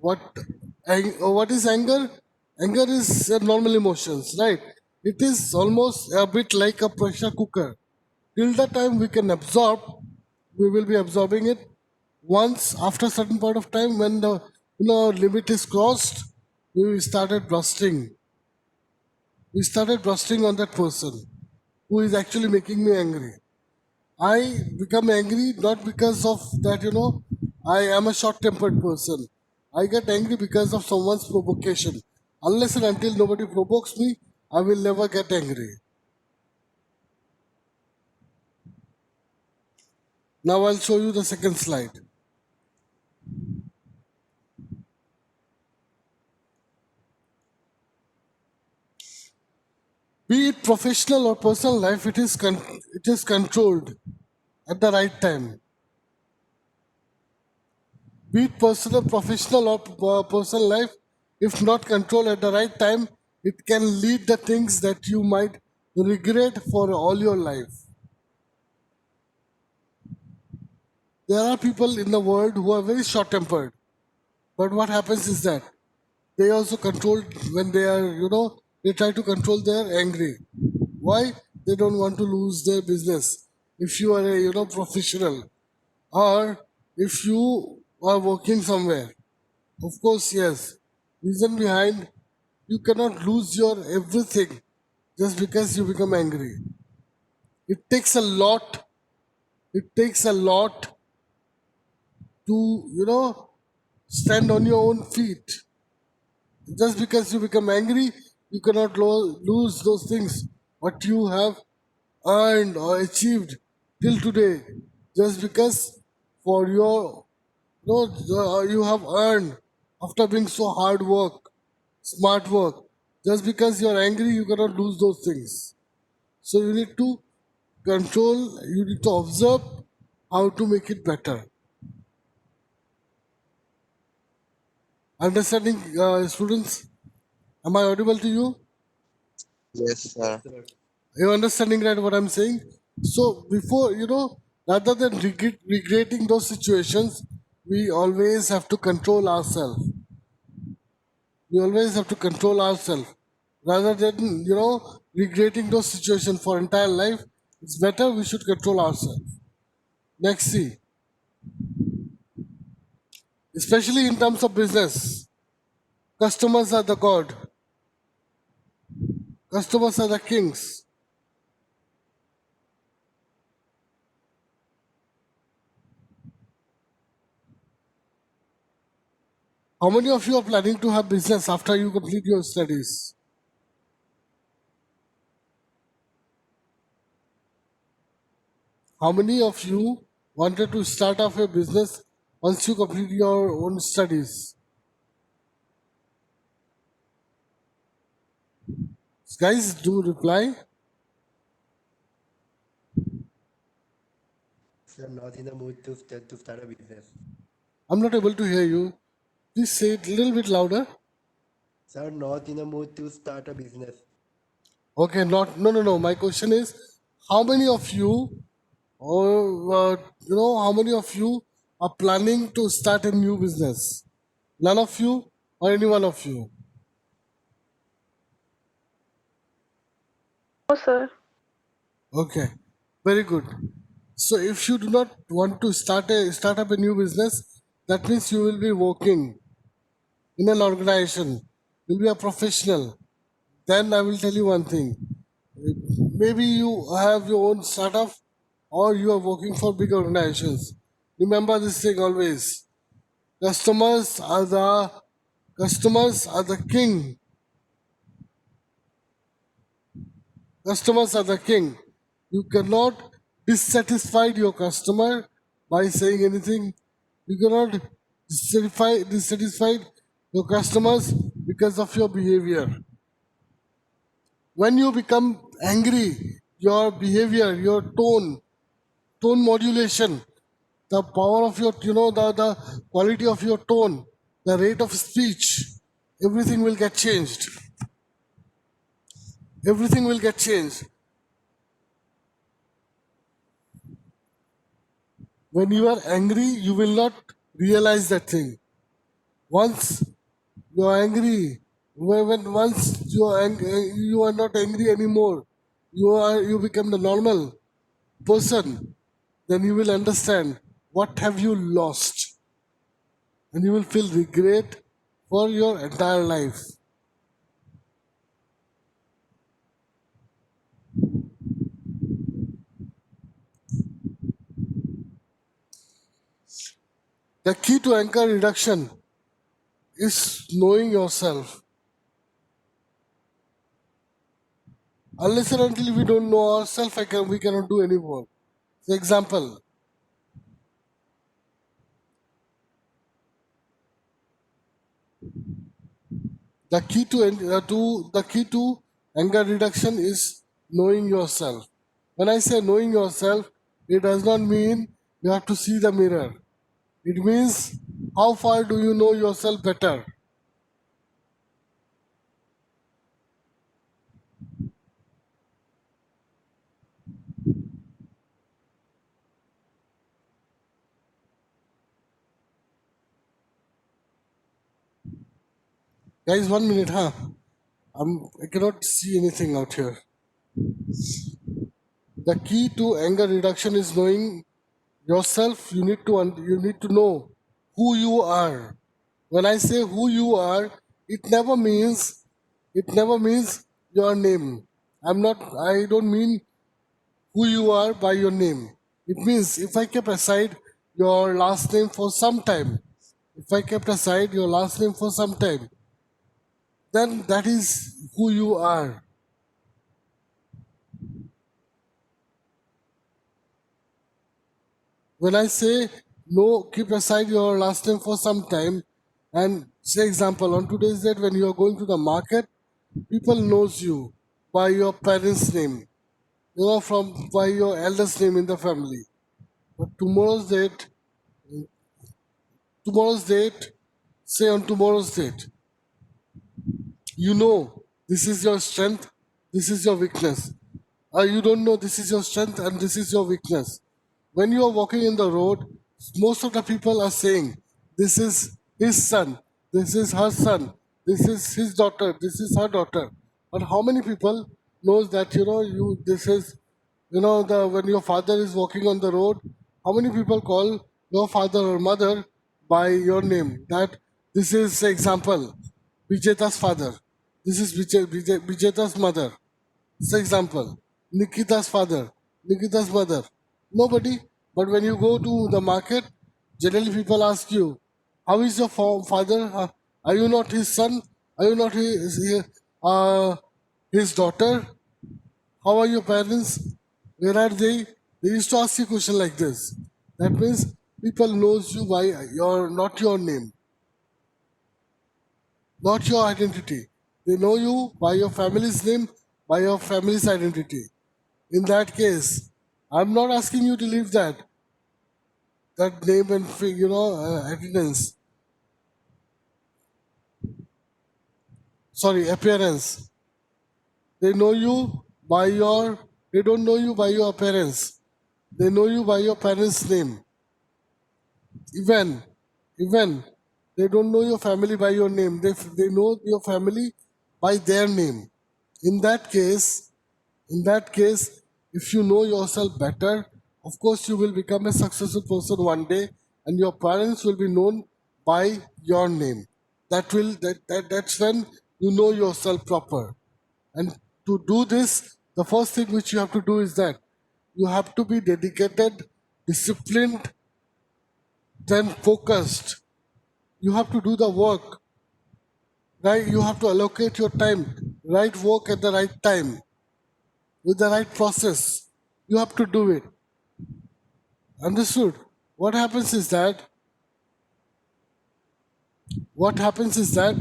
What what is anger? Anger is normal emotions, right? It is almost a bit like a pressure cooker. Till the time we can absorb, we will be absorbing it. Once after a certain point of time, when the limit is crossed, we started rusting. We started rusting on that person who is actually making me angry. I become angry not because of that, I am a short tempered person. I get angry because of someone's provocation. Unless and until nobody provokes me, I will never get angry. Now I'll show you the second slide. Be it professional or personal life, it is controlled at the right time. Be it personal, professional, or personal life, if not controlled at the right time, it can lead the things that you might regret for all your life. There are people in the world who are very short tempered, but what happens is that they also control when they are, they try to control their angry. Why? They don't want to lose their business. If you are a, professional, or if you are working somewhere, of course, yes. Reason behind, you cannot lose your everything just because you become angry. It takes a lot. It takes a lot to, stand on your own feet. Just because you become angry, you cannot lose those things what you have earned or achieved till today. Just because for your, you have earned after being so hard work, smart work. Just because you're angry, you cannot lose those things. So you need to control, you need to observe how to make it better. Understanding, students, am I audible to you? Yes, Yes, sir. sir. Are you understanding right what I'm saying? So before, rather than regretting those situations, we always have to control ourselves. We always have to control ourselves. Rather than, regretting those situations for entire life, it's better we should control ourselves. Next, see, especially in terms of business, customers are the god. Customers are the kings. How many of you are planning to have business after you complete your studies? How many of you wanted to start off a business once you complete your own studies? Guys, do reply. Sir, not in the mood to start a business. I'm not able to hear you. Please say it a little bit louder. Sir, not in the mood to start a business. Okay, not no no no. My question is, how many of you, or how many of you are planning to start a new business? None of you, or any one of you? No, sir. Okay, very good. So if you do not want to start up a new business, that means you will be working in an organization, you'll be a professional. Then I will tell you one thing. Maybe you have your own startup or you are working for big organizations. Remember this thing always. Customers are the customers are the king. Customers are the king. You cannot dissatisfy your customer by saying anything. You cannot dissatisfy your customers because of your behavior. When you become angry, your behavior, your tone modulation, the power of your, the quality of your tone, the rate of speech, everything will get changed. Everything will get changed. When you are angry, you will not realize that thing. Once you are angry, when once you are not angry anymore, you become the normal person, then you will understand what have you lost, and you will feel regret for your entire life. The key to anger reduction is knowing yourself. Unless and until we don't know ourselves, we cannot do any work. For example, the key to anger reduction is knowing yourself. When I say knowing yourself, it does not mean you have to see the mirror. It means how far do you know yourself better. Guys, 1 minute, huh? I cannot see anything out here. The key to anger reduction is knowing yourself. You need to know who you are. When I say who you are, it never means your name. I don't mean who you are by your name. It means if I kept aside your last name for some time, if I kept aside your last name for some time, then that is who you are. When I say no, keep aside your last name for some time, and say example on today's date when you are going to the market, people knows you by your parents' name, from by your eldest name in the family. But tomorrow's date, say on tomorrow's date, you know this is your strength, this is your weakness. Or you don't know this is your strength and this is your weakness. When you are walking in the road, most of the people are saying, this is his son, this is her son, this is his daughter, this is her daughter. But how many people knows that this is the when your father is walking on the road, how many people call your father or mother by your name? That this is, say example, Vijeta's father. This is Vijeta's mother. For example, Nikita's father, Nikita's mother. Nobody. But when you go to the market, generally people ask you, how is your father? Are you not his son? Are you not his daughter? How are your parents? Where are they? They used to ask you a question like this. That means people knows you by not your name, not your identity. They know you by your family's name, by your family's identity. In that case, I'm not asking you to leave that name and attendance. Sorry, appearance. They know you by your. They don't know you by your appearance. They know you by your parents' name. Even, even, they don't know your family by your name. They know your family by their name. In that case, in that case, if you know yourself better, of course you will become a successful person one day, and your parents will be known by your name. That's when you know yourself proper. And to do this, the first thing which you have to do is that you have to be dedicated, disciplined, then focused. You have to do the work, right? You have to allocate your time, right work at the right time, with the right process. You have to do it. Understood? What happens is that what happens is that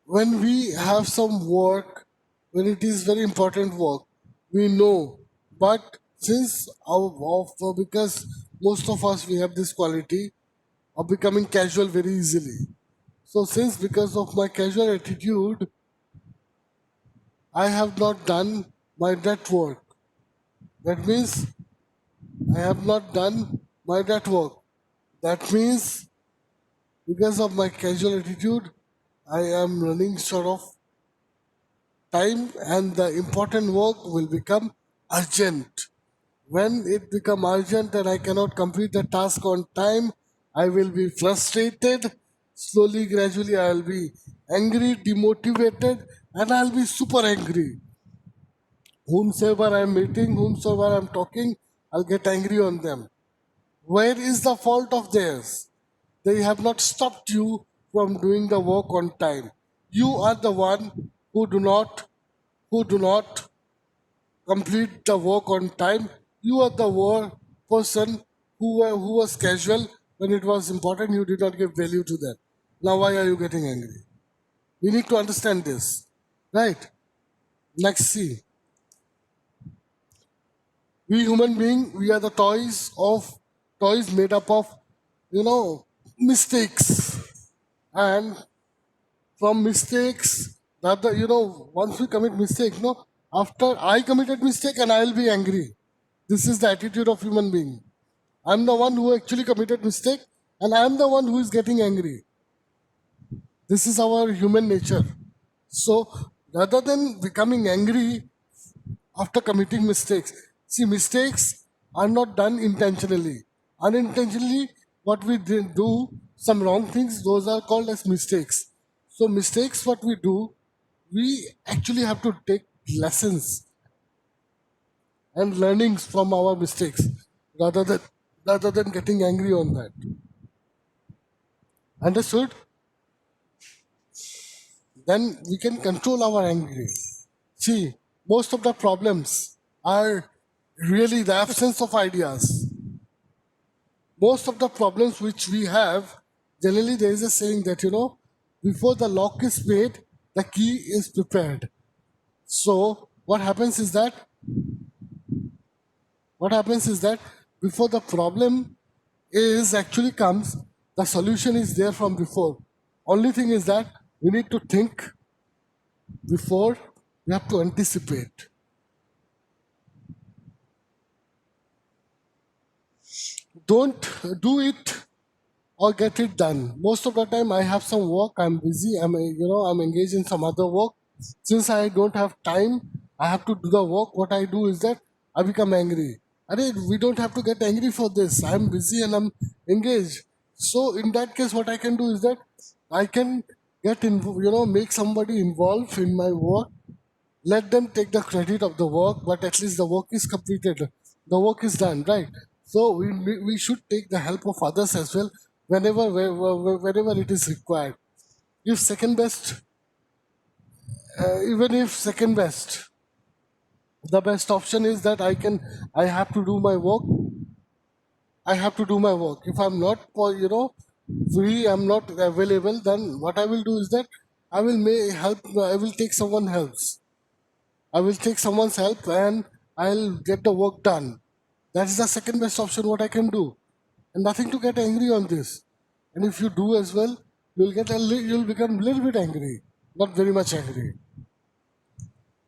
when we have some work, when it is very important work, we know. But because most of us we have this quality of becoming casual very easily. So since because of my casual attitude, I have not done my that work. That means I have not done my that work. That means Because of my casual attitude, I am running short of time and the important work will become urgent. When it become urgent and I cannot complete the task on time, I will be frustrated. Slowly, gradually, I will be angry, demotivated, and I'll be super angry. Whomsoever I'm meeting, whomsoever I'm talking, I'll get angry on them. Where is the fault of theirs? They have not stopped you from doing the work on time. You are the one who do not complete the work on time. You are the person who was casual when it was important. You did not give value to that. Now why are you getting angry? We need to understand this, right? Next, see, we human being, we are the toys made up of mistakes, and from mistakes that once we commit mistake, no, after I committed mistake and I'll be angry. This is the attitude of human being. I'm the one who actually committed mistake and I'm the one who is getting angry. This is our human nature. So rather than becoming angry after committing mistakes, see, mistakes are not done intentionally. Unintentionally, what we do, some wrong things, those are called as mistakes. So mistakes, what we do, we actually have to take lessons and learnings from our mistakes rather than rather than getting angry on that. Understood? Then we can control our anger. See, most of the problems are really the absence of ideas. Most of the problems which we have, generally there is a saying that, before the lock is made, the key is prepared. So what happens is that before the problem is actually comes, the solution is there from before. Only thing is that we need to think before, we have to anticipate. Don't do it or get it done. Most of the time, I have some work. I'm busy. I'm engaged in some other work. Since I don't have time, I have to do the work. What I do is that I become angry. We don't have to get angry for this. I'm busy and I'm engaged. So in that case, what I can do is that I can make somebody involved in my work. Let them take the credit of the work, but at least the work is completed, the work is done, right? So we should take the help of others as well whenever it is required. If second best, even if second best, the best option is that I have to do my work. I have to do my work. If I'm not free, I'm not available, then what I will do is that I will take someone else. I will take someone's help and I'll get the work done. That's the second best option what I can do. And nothing to get angry on this. And if you do as well, you'll become a little bit angry, not very much angry.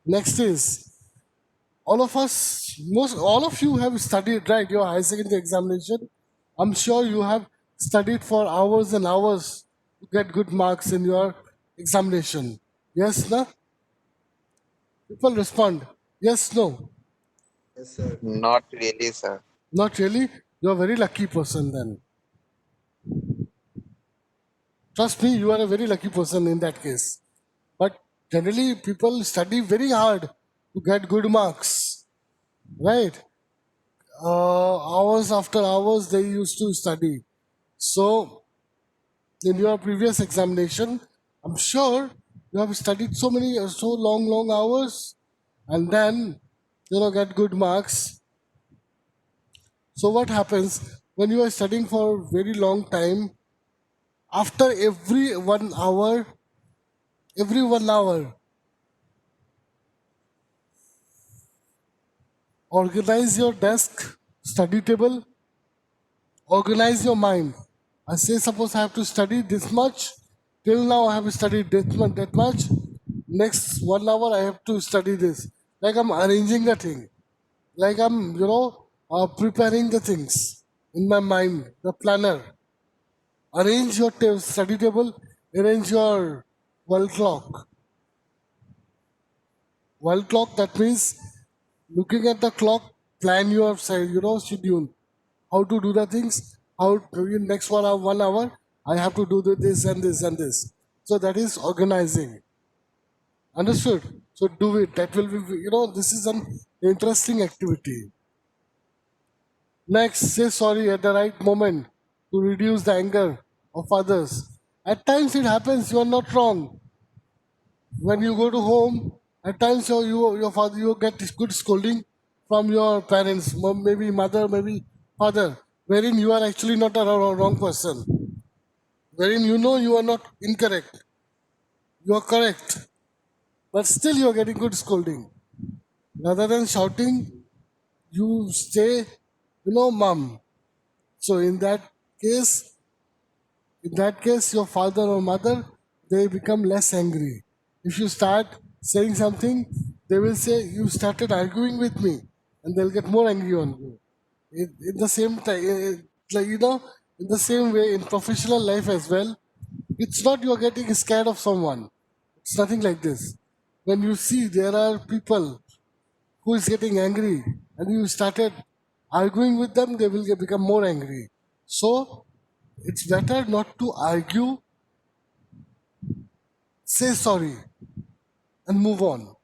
Next is, all of you have studied, right? Your high secondary examination. I'm sure you have studied for hours and hours to get good marks in your examination. Yes, no? People respond. Yes, no. Yes, sir. Not really, sir. Not really. You're a very lucky person then. Trust me, you are a very lucky person in that case. But generally, people study very hard to get good marks, right? Hours after hours, they used to study. So, in your previous examination, I'm sure you have studied so long hours, and then get good marks. So, what happens when you are studying for a very long time? After every 1 hour, organize your desk, study table, organize your mind. I say, suppose I have to study this much. Till now, I have studied that much. Next 1 hour, I have to study this. Like I'm arranging the thing. Like I'm preparing the things in my mind, the planner. Arrange your study table, arrange your world clock. World clock, that means looking at the clock, plan your schedule. How to do the things, how to, in next 1 hour, I have to do this and this and this. So that is organizing. Understood? So do it. That will be, this is an interesting activity. Next, say sorry at the right moment to reduce the anger of others. At times it happens, you are not wrong. When you go to home, at times your father, you get good scolding from your parents, maybe mother, maybe father, wherein you are actually not a wrong person, wherein you know you are not incorrect, you are correct, but still you are getting good scolding. Rather than shouting, you say, mom. So case, in that case, your father or mother, they become less angry. If you start saying something, they will say, you started arguing with me, and they'll get more angry on you. In the same time, like, in the same way, in professional life as well, it's not you're getting scared of someone. It's nothing like this. When you see there are people who is getting angry and you started arguing with them, they will become more angry. So it's better not to argue, say sorry, and move on.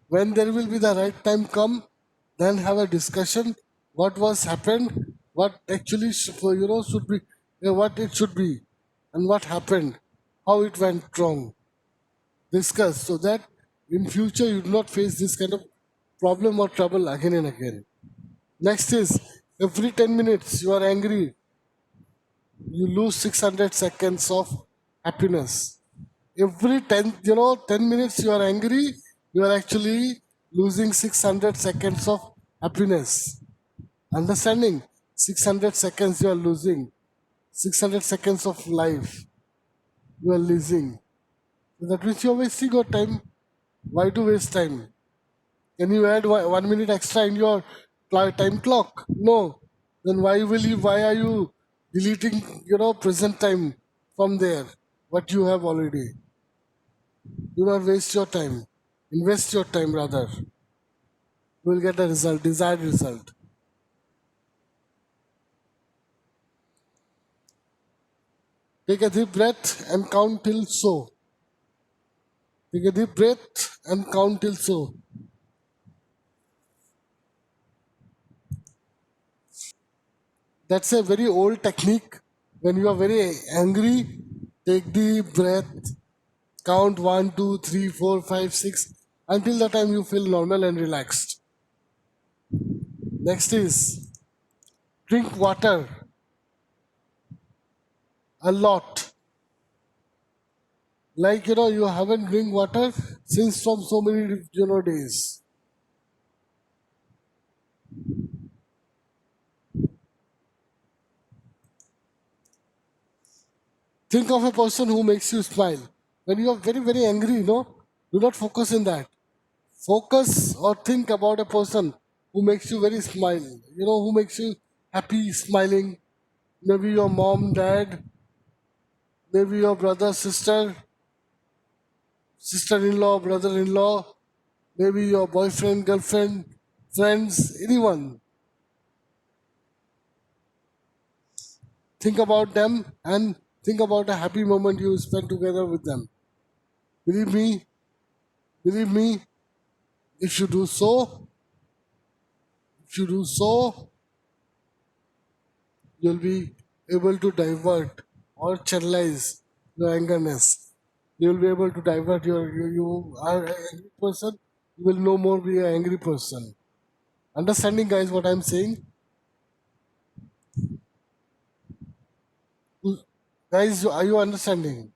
When there will be the right time come, then have a discussion. What was happened? What actually should be, what it should be, and what happened, how it went wrong. Discuss so that in future you do not face this kind of problem or trouble again and again. Next is every 10 minutes you are angry, you lose 600 seconds of happiness. Every 10 minutes you are angry, you are actually losing 600 seconds of happiness. Understanding? 600 seconds you are losing. 600 seconds of life you are losing. So that means you are wasting your time. Why to waste time? Can you add 1 minute extra in your time clock? No. Then why are you deleting, present time from there? What you have already. Do not waste your time. Invest your time rather. You will get a result, desired result. Take a deep breath and count till so. Take a deep breath and count till so. That's a very old technique. When you are very angry, take deep breath, count 1, 2, 3, 4, 5, 6 until the time you feel normal and relaxed. Next is drink water a lot. Like you haven't drink water since from so many days. Think of a person who makes you smile. When you are very, very angry, do not focus in that. Focus or think about a person who makes you very smile, who makes you happy, smiling. Maybe your mom, dad, maybe your brother, sister, sister in law, brother in law, maybe your boyfriend, girlfriend, friends, anyone. Think about them and think about a happy moment you spent together with them. Believe me, believe me, if you do so, if you do so, you'll be able to divert or channelize your angerness. You'll be able to divert you are an angry person, you will no more be an angry person. Understanding, guys, what I'm saying? Guys, are you understanding?